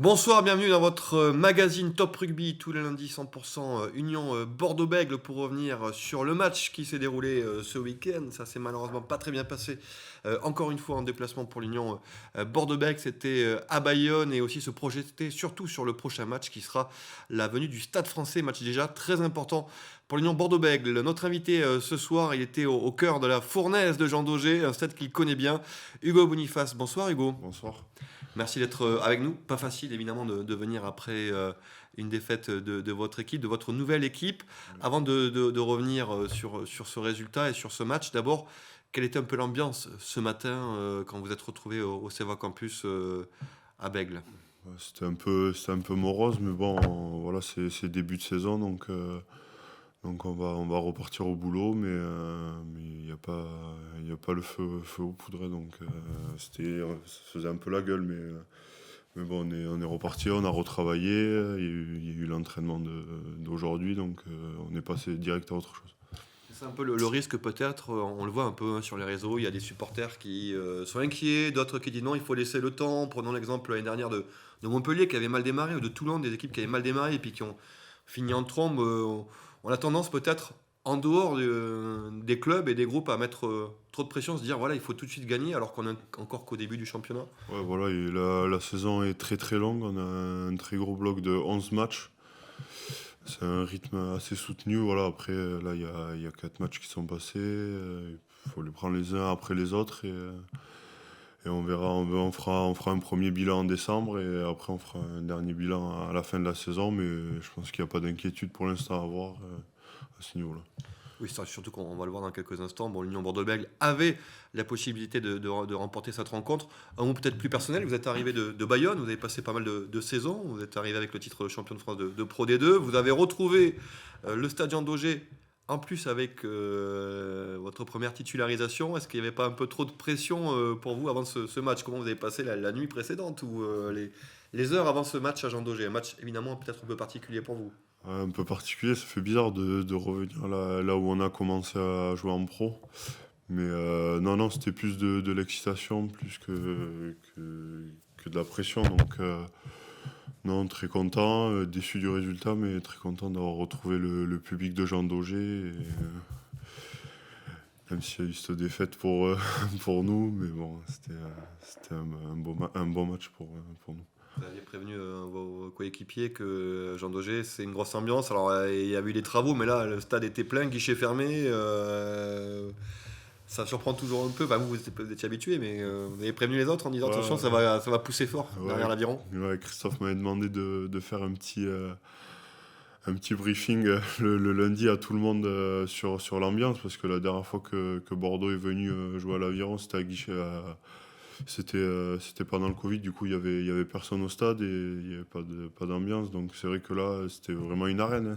Bonsoir, bienvenue dans votre magazine Top Rugby tous les lundis 100% Union Bordeaux-Bègles pour revenir sur le match qui s'est déroulé ce week-end. Ça s'est malheureusement pas très bien passé. Encore une fois en déplacement pour l'Union Bordeaux-Bègles, c'était à Bayonne et aussi se projeter surtout sur le prochain match qui sera la venue du Stade Français, match déjà très important pour l'Union Bordeaux-Bègles. Notre invité ce soir, il était au cœur de la fournaise de Jean Daugé, un stade qu'il connaît bien, Hugo Boniface. Bonsoir Hugo. Bonsoir. Merci d'être avec nous. Pas facile évidemment de venir après une défaite de votre équipe, de votre nouvelle équipe. Avant de revenir sur ce résultat et sur ce match, d'abord, quelle était un peu l'ambiance ce matin quand vous êtes retrouvé au Seva Campus à Bègle? Ouais, c'était un peu morose, mais bon, voilà, c'est début de saison, donc on va repartir au boulot, mais il y a pas le feu aux poudres, donc ça faisait un peu la gueule, mais bon, on est reparti, on a retravaillé, il y a eu l'entraînement d'aujourd'hui, donc on est passé direct à autre chose. C'est un peu le risque peut-être, on le voit un peu sur les réseaux, il y a des supporters qui sont inquiets, d'autres qui disent non, il faut laisser le temps. Prenons l'exemple l'année dernière de Montpellier qui avait mal démarré, ou de Toulon, des équipes qui avaient mal démarré et puis qui ont fini en trombe. On a tendance peut-être en dehors des clubs et des groupes à mettre trop de pression, se dire voilà, il faut tout de suite gagner alors qu'on est encore qu'au début du championnat. Ouais, voilà, et la saison est très très longue, on a un très gros bloc de 11 matchs. C'est un rythme assez soutenu. Voilà. Après, là, il y a 4 matchs qui sont passés. Il faut les prendre les uns après les autres. Et on verra. On fera un premier bilan en décembre. Et après, on fera un dernier bilan à la fin de la saison. Mais je pense qu'il n'y a pas d'inquiétude pour l'instant à avoir à ce niveau-là. Oui, surtout qu'on va le voir dans quelques instants. Bon, l'Union Bordeaux-Bègles avait la possibilité de remporter cette rencontre. Un mot peut-être plus personnel, vous êtes arrivé de Bayonne, vous avez passé pas mal de saisons, vous êtes arrivé avec le titre champion de France de Pro D2, vous avez retrouvé le Stade Jean Daugé, en plus avec votre première titularisation. Est-ce qu'il n'y avait pas un peu trop de pression pour vous avant ce match? Comment vous avez passé la nuit précédente ou les heures avant ce match à Jean Daugé? Un match évidemment peut-être un peu particulier pour vous. Ouais, un peu particulier, ça fait bizarre de revenir là où on a commencé à jouer en pro. Mais non, non, c'était plus de l'excitation, plus que de la pression. Donc, non, très content, déçu du résultat, mais très content d'avoir retrouvé le public de Jean Daugé. Même s'il y a eu cette défaite pour nous, mais bon, c'était un bon match pour nous. Vous aviez prévenu vos coéquipiers que Jean Daugé, c'est une grosse ambiance. Alors, il y a eu des travaux, mais là, le stade était plein, guichet fermé. Ça surprend toujours un peu. Enfin, vous étiez habitué, mais vous avez prévenu les autres en disant attention, Ouais, ça va pousser fort ouais, derrière l'aviron. ouais, Christophe m'avait demandé de faire un petit briefing le lundi à tout le monde sur l'ambiance, parce que la dernière fois que Bordeaux est venu jouer à l'Aviron, c'était à guichet. C'était pendant le Covid, du coup il y avait personne au stade et il n'y avait pas d'ambiance. Donc c'est vrai que là c'était vraiment une arène, hein.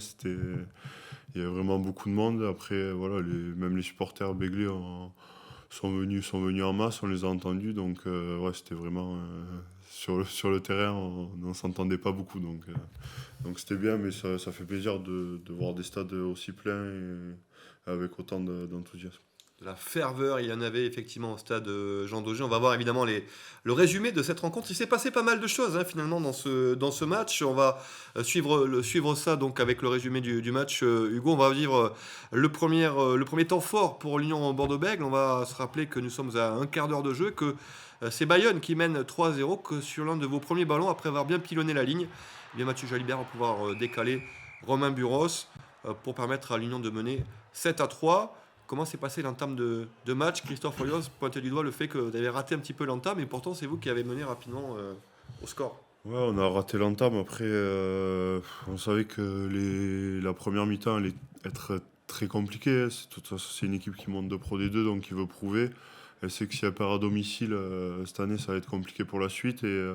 Il y avait vraiment beaucoup de monde. Après voilà, même les supporters béglés sont venus en masse, on les a entendus. Donc ouais, c'était vraiment sur le terrain, on s'entendait pas beaucoup. Donc c'était bien, mais ça fait plaisir de voir des stades aussi pleins et avec autant d'enthousiasme. De la ferveur, il y en avait effectivement au stade Jean Daugé. On va voir évidemment le résumé de cette rencontre. Il s'est passé pas mal de choses hein, finalement dans ce match. On va suivre ça donc avec le résumé du match. Hugo, on va vivre le premier temps fort pour l'Union Bordeaux-Bègles. On va se rappeler que nous sommes à un quart d'heure de jeu, que c'est Bayonne qui mène 3-0, que sur l'un de vos premiers ballons, après avoir bien pilonné la ligne, eh bien Mathieu Jalibert va pouvoir décaler Romain Buros pour permettre à l'Union de mener 7-3. Comment s'est passé l'entame de match? Christophe Folios pointait du doigt le fait que vous avez raté un petit peu l'entame, et pourtant c'est vous qui avez mené rapidement au score. Ouais, on a raté l'entame. Après, on savait que la première mi-temps allait être très compliquée. De toute façon, c'est une équipe qui monte de Pro D2, donc qui veut prouver. Elle sait que si elle perd à domicile, cette année, ça va être compliqué pour la suite. Et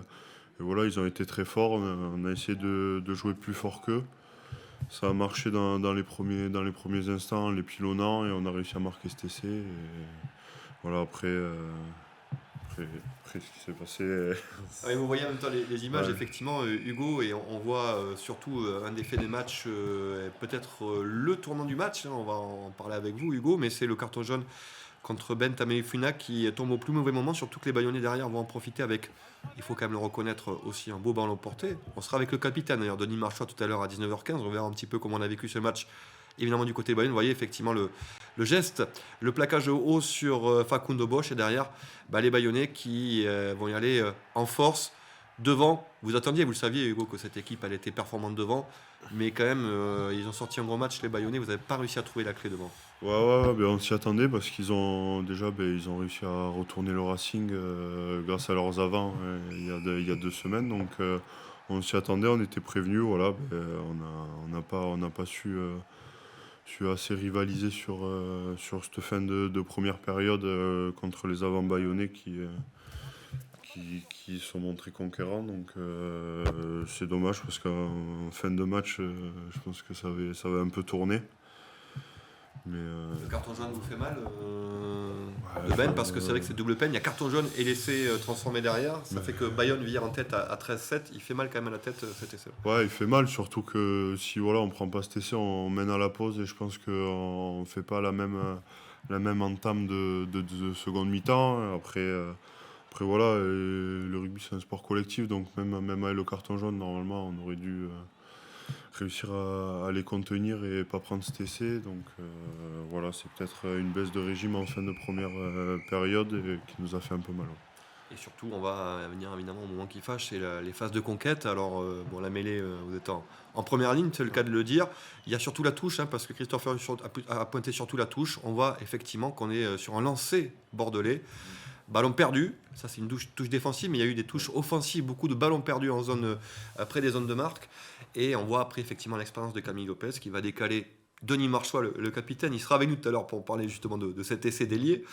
voilà, ils ont été très forts. On a essayé de jouer plus fort qu'eux. Ça a marché dans les premiers instants, en les pilonnant, et on a réussi à marquer cet essai. Et voilà, après ce qui s'est passé. Ah, et vous voyez en même temps les images, Ouais. effectivement, Hugo, et on voit surtout un des faits des matchs, peut-être le tournant du match, hein, on va en parler avec vous, Hugo, mais c'est le carton jaune contre Ben Tameifuna qui tombe au plus mauvais moment, surtout que les Bayonnais derrière vont en profiter avec, il faut quand même le reconnaître, aussi un beau ballon porté. On sera avec le capitaine d'ailleurs, Denis Marchand, tout à l'heure à 19h15. On verra un petit peu comment on a vécu ce match. Évidemment du côté Bayonne, vous voyez effectivement le geste, le plaquage haut sur Facundo Bosch et derrière les Bayonnais qui vont y aller en force devant. Vous attendiez, vous le saviez Hugo, que cette équipe elle était performante devant, mais quand même ils ont sorti un gros match les Bayonnais, vous n'avez pas réussi à trouver la clé devant. Ouais, ben on s'y attendait parce qu'ils ont déjà ils ont réussi à retourner le Racing grâce à leurs avants il y a 2 semaines. Donc on s'y attendait, on était prévenus. Voilà, on n'a pas su assez rivaliser sur cette fin de première période contre les avants bayonnais qui sont montrés conquérants. Donc c'est dommage parce qu'en fin de match, je pense que ça avait un peu tourné. Mais Le carton jaune vous fait mal ouais, de Ben, parce que c'est vrai que c'est double peine, il y a carton jaune et l'essai transformé derrière, ça fait que Bayonne vire en tête à 13-7, il fait mal quand même à la tête cet essai. ouais, il fait mal, surtout que si voilà, on prend pas cet essai, on mène à la pause et je pense qu'on ne fait pas la même entame de seconde mi-temps. Après voilà, le rugby c'est un sport collectif, donc même avec le carton jaune, normalement, on aurait dû réussir à les contenir et pas prendre cet essai. Donc voilà, c'est peut-être une baisse de régime en fin de première période qui nous a fait un peu mal. Et surtout, on va venir évidemment au moment qui fâche, c'est les phases de conquête. Alors, bon, la mêlée, vous êtes en première ligne, c'est le cas de le dire. Il y a surtout la touche, hein, parce que Christopher a pointé surtout la touche. On voit effectivement qu'on est sur un lancer bordelais. Ballon perdu, ça c'est une touche défensive, mais il y a eu des touches offensives, beaucoup de ballons perdus en zone, près des zones de marque. Et on voit après effectivement l'expérience de Camille Lopez qui va décaler Denis Marchois, le capitaine. Il sera avec nous tout à l'heure pour parler justement de cet essai délié.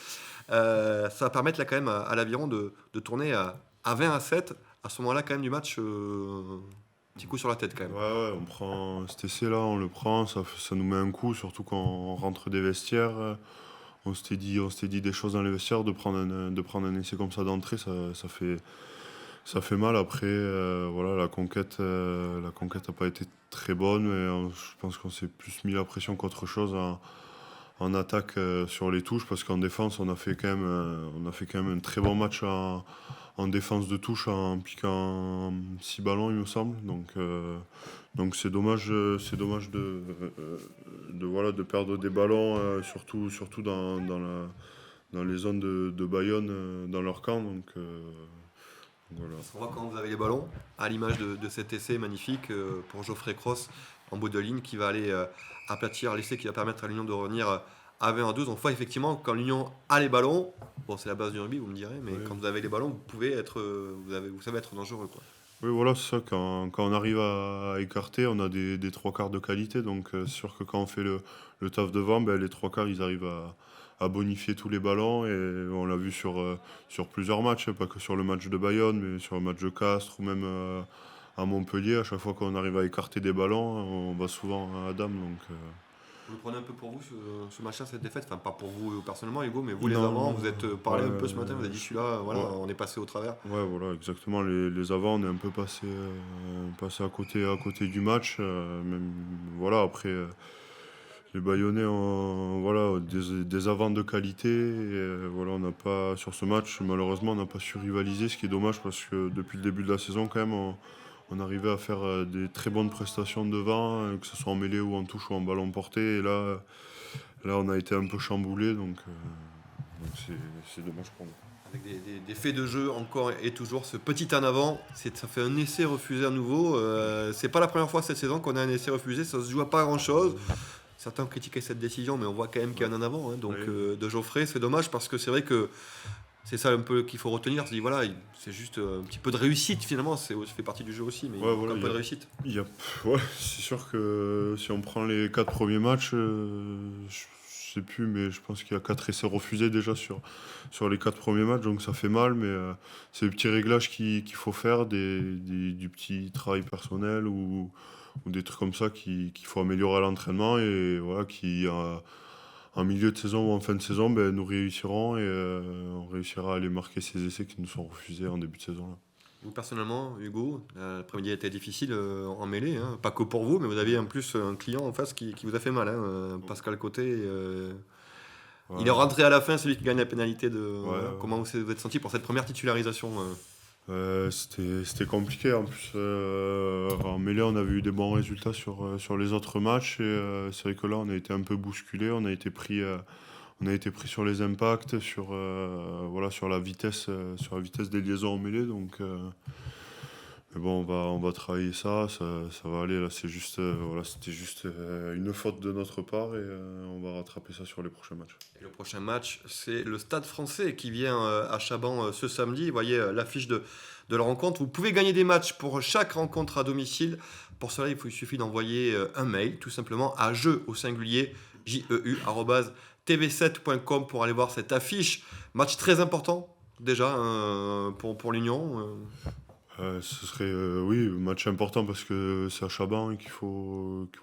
Ça va permettre là quand même à l'Aviron de tourner à 20-7. À ce moment-là quand même du match, petit coup sur la tête quand même. Ouais, on prend cet essai-là, on le prend, ça nous met un coup, surtout quand on rentre des vestiaires. On s'était dit des choses dans les vestiaires, de prendre un essai comme ça d'entrée, ça fait mal. Après, voilà, la conquête n'a pas été très bonne, mais je pense qu'on s'est plus mis la pression qu'autre chose en attaque sur les touches, parce qu'en défense, on a fait quand même un très bon match en défense de touche en piquant 6 ballons, il me semble. Donc c'est dommage voilà, de perdre des ballons, surtout dans les zones de Bayonne, dans leur camp. Donc voilà. On voit quand vous avez les ballons, à l'image de cet essai magnifique pour Geoffrey Cross en bout de ligne qui va aller aplatir l'essai qui va permettre à l'Union de revenir à 20-12. On voit effectivement quand l'Union a les ballons, bon c'est la base du rugby vous me direz, mais Oui. quand vous avez les ballons, vous pouvez être, vous savez être dangereux quoi. Oui, voilà, c'est ça. Quand on arrive à écarter, on a des trois quarts de qualité. Donc, c'est sûr que quand on fait le taf devant, les trois quarts, ils arrivent à bonifier tous les ballons. Et on l'a vu sur plusieurs matchs, pas que sur le match de Bayonne, mais sur le match de Castres ou même à Montpellier. À chaque fois qu'on arrive à écarter des ballons, on va souvent à Dame. Donc, Vous le prenez un peu pour vous ce machin, cette défaite, enfin pas pour vous personnellement Hugo, mais vous les non, avants, vous êtes parlé un peu ce matin, vous ouais, avez dit celui-là, voilà, ouais. on est passé au travers. Ouais, voilà, exactement. Les avants, on est un peu passé à côté du match. Même, voilà, après, les Bayonnais ont voilà, des avants de qualité. Et, voilà, on n'a pas, sur ce match, malheureusement, on n'a pas su rivaliser, ce qui est dommage parce que depuis le début de la saison, quand même, on arrivait à faire des très bonnes prestations devant, que ce soit en mêlée ou en touche ou en ballon porté. Et là on a été un peu chamboulé, donc c'est dommage pour nous. Avec des faits de jeu encore et toujours ce petit en avant, ça fait un essai refusé à nouveau. C'est pas la première fois cette saison qu'on a un essai refusé, ça se joue à pas grand chose. Certains ont critiqué cette décision, mais on voit quand même qu'il y a un en avant. Hein, donc Oui. de Geoffrey, c'est dommage parce que c'est vrai que c'est ça un peu qu'il faut retenir. C'est voilà, c'est juste un petit peu de réussite finalement. Ça fait partie du jeu aussi, mais il Ouais, manque voilà, un peu de réussite. ouais, c'est sûr que si on prend les 4 premiers matchs, je sais plus, mais je pense qu'il y a 4 essais refusés déjà sur les 4 premiers matchs, donc ça fait mal, mais c'est des petits réglages qu'il faut faire, du petit travail personnel ou des trucs comme ça qu'il faut améliorer à l'entraînement et voilà, qui en milieu de saison ou en fin de saison, nous réussirons et on réussira à aller marquer ces essais qui nous sont refusés en début de saison. Là. Vous personnellement, Hugo, l'après-midi a été difficile en mêlée, hein. Pas que pour vous, mais vous aviez en plus un client en face qui vous a fait mal, hein, Pascal Côté. Il est rentré à la fin, celui qui gagne la pénalité de. Ouais. Comment vous êtes senti pour cette première titularisation C'était compliqué. En plus, en mêlée, on avait eu des bons résultats sur les autres matchs. Et c'est vrai que là, on a été un peu bousculé. On a été pris sur les impacts, voilà, sur la vitesse des liaisons en mêlée. Donc, mais bon, on va travailler ça va aller. Là, voilà, c'était juste une faute de notre part et on va rattraper ça sur les prochains matchs. Et le prochain match, c'est le Stade Français qui vient à Chaban ce samedi. Vous voyez l'affiche de la rencontre. Vous pouvez gagner des matchs pour chaque rencontre à domicile. Pour cela, il suffit d'envoyer un mail, tout simplement, à jeu au singulier, jeu, tv7.com pour aller voir cette affiche. Match très important, déjà, pour l'Union. Ce serait, oui, match important parce que c'est à Chaban et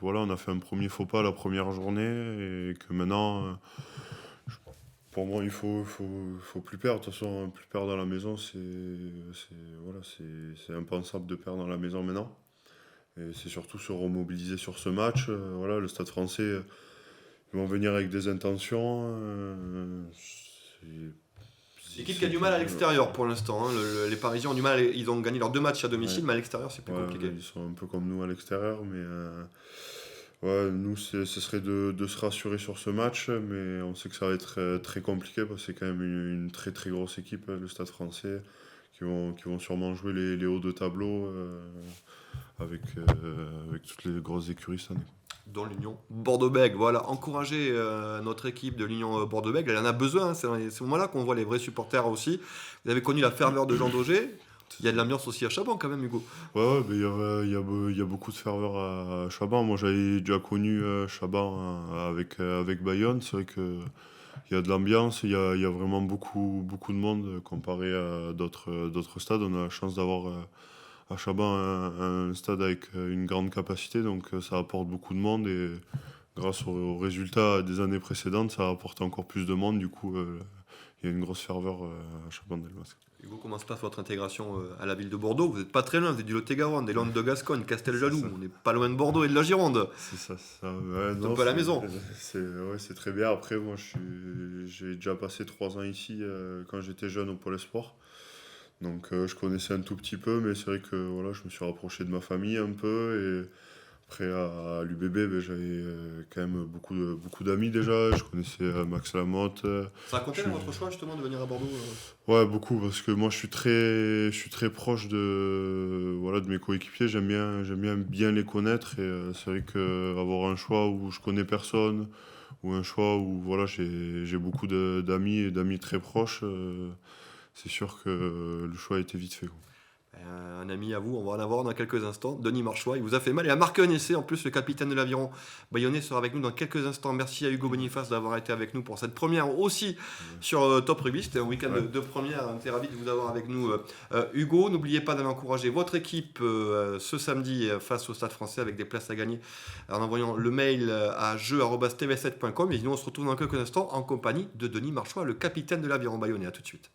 voilà, on a fait un premier faux pas la première journée et que maintenant, pour moi, faut plus perdre. De toute façon, plus perdre à la maison, voilà, c'est impensable de perdre à la maison maintenant. Et c'est surtout se remobiliser sur ce match. Voilà, le Stade Français, ils vont venir avec des intentions. L'équipe qui a du mal à l'extérieur pour l'instant. Les Parisiens ont du mal. Ils ont gagné leurs 2 matchs à domicile, Ouais. mais à l'extérieur, c'est plus compliqué. Ils sont un peu comme nous à l'extérieur, mais ouais, nous, ce serait de se rassurer sur ce match, mais on sait que ça va être très compliqué parce que c'est quand même une très très grosse équipe, le Stade Français, qui vont sûrement jouer les hauts de tableau avec toutes les grosses écuries cette année. Dans l'Union Bordeaux-Bègles. Voilà, encourager notre équipe de l'Union Bordeaux-Bègles. Elle en a besoin. C'est dans ces moments-là qu'on voit les vrais supporters aussi. Vous avez connu la ferveur de Jean Daugé. Il y a de l'ambiance aussi à Chaban quand même, Hugo. Ouais, mais il y a beaucoup de ferveur à Chaban. Moi, j'avais déjà connu Chaban avec Bayonne. C'est vrai que il y a de l'ambiance, il y a vraiment beaucoup de monde comparé à d'autres stades. On a la chance d'avoir à Chaban un stade avec une grande capacité, donc ça apporte beaucoup de monde et grâce aux résultats des années précédentes, ça apporte encore plus de monde. Du coup, il y a une grosse ferveur à Chaban-Delmas. Hugo, comment se passe votre intégration à la ville de Bordeaux? Vous n'êtes pas très loin, vous êtes du Lot-et-Garonne, des Landes de Gascogne, Casteljaloux. C'est ça. On n'est pas loin de Bordeaux et de la Gironde. C'est ça. Ouais, C'est un non, peu à la maison. c'est très bien. Après, moi, j'ai déjà passé 3 ans ici quand j'étais jeune au Pôle Espoir. Donc, je connaissais un tout petit peu, mais c'est vrai que voilà, je me suis rapproché de ma famille un peu. Et après, à l'UBB, ben, j'avais quand même beaucoup d'amis déjà. Je connaissais Max Lamotte. Ça a compté Je dans suis- votre choix justement de venir à Bordeaux Ouais, beaucoup, parce que moi, je suis très proche voilà, de mes coéquipiers. J'aime bien les connaître. Et c'est vrai qu'avoir un choix où je connais personne, ou un choix où voilà, j'ai beaucoup d'amis et d'amis très proches, c'est sûr que le choix a été vite fait, quoi. Un ami à vous, on va en avoir dans quelques instants. Denis Marchois, il vous a fait mal. Il a marqué un essai. En plus, le capitaine de l'aviron bayonnais sera avec nous dans quelques instants. Merci à Hugo Boniface d'avoir été avec nous pour cette première aussi sur Top Rugby. C'était un week-end Ouais. de première. On était ravis de vous avoir avec nous, Hugo. N'oubliez pas d'aller encourager votre équipe ce samedi face au Stade Français avec des places à gagner en envoyant le mail à jeu@tv7.com. Et nous, on se retrouve dans quelques instants en compagnie de Denis Marchois, le capitaine de l'aviron bayonnais. À tout de suite.